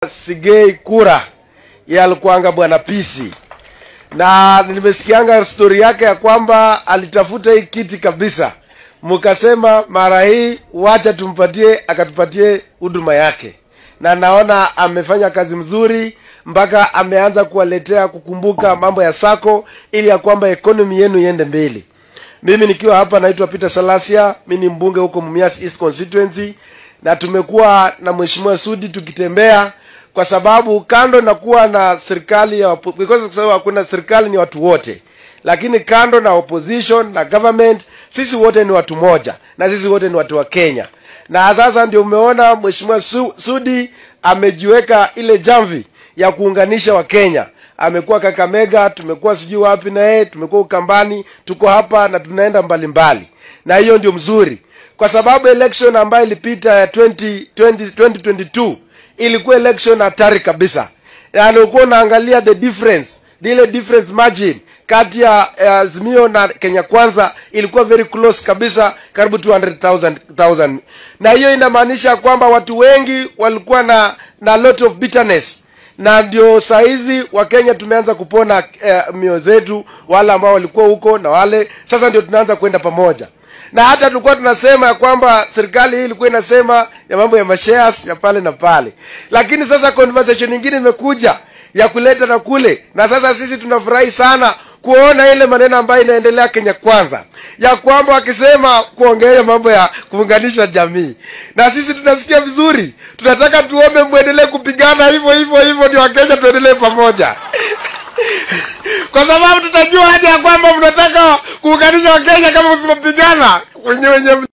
Sigei kura ya alikuanga bwana Pisi, na nimesikianga story yake ya kwamba alitafuta hii kiti kabisa, mukasema mara hii wacha tumpatie, akatupatie huduma yake, na naona amefanya kazi mzuri mpaka ameanza kuwaletea kukumbuka mambo ya sako ili ya kwamba economy yenu iende mbele. Mimi nikiwa hapa naitwa Peter Salasia, mimi ni mbunge huko Mumias East Constituency, na tumekuwa na Mheshimiwa Sudi tukitembea kwa sababu kando na kuwa na serikali ya because sababu hakuna serikali ni watu wote, lakini kando na opposition na government sisi wote ni watu moja, na sisi wote ni watu wa Kenya. Na sasa ndio umeona Mheshimiwa Sudi amejiweka ile jamvi ya kuunganisha wa Kenya. Amekuwa Kakamega, tumekuwa sijui wapi na yeye, tumekuwa Ukambani, tuko hapa na tunaenda mbalimbali. Na hiyo ndio mzuri. Kwa sababu election ambayo ilipita ya 2022 ilikuwa election hatari kabisa. Yaani uko unaangalia the difference, ile difference margin kati ya Azimio na Kenya Kwanza ilikuwa very close kabisa, karibu 200,000. Na hiyo inamaanisha kwamba watu wengi walikuwa na lot of bitterness. Na ndio saizi wa Kenya tumeanza kupona mioyo zetu, wale ambao walikuwa huko na wale sasa ndio tunaanza kwenda pamoja. Na hata tulikuwa tunasema kwamba serikali hii ilikuwa inasema ya mambo ya shares ya pale na pale, lakini sasa conversation nyingine imekuja ya kuleta na kule, na sasa sisi tunafurahi sana kuona ile maneno ambayo inaendelea Kenya Kwanza ya kwamba wakisema kuongea mambo ya kuunganisha jamii, na sisi tunasikia vizuri. Tunataka tuombe muendelee kupigana hivyo ndio Wakenya tuendelee pamoja. Kwa sababu tutajua haja ya kwamba mnataka kuunganisha Wakenya kama msipopigana wenyewe.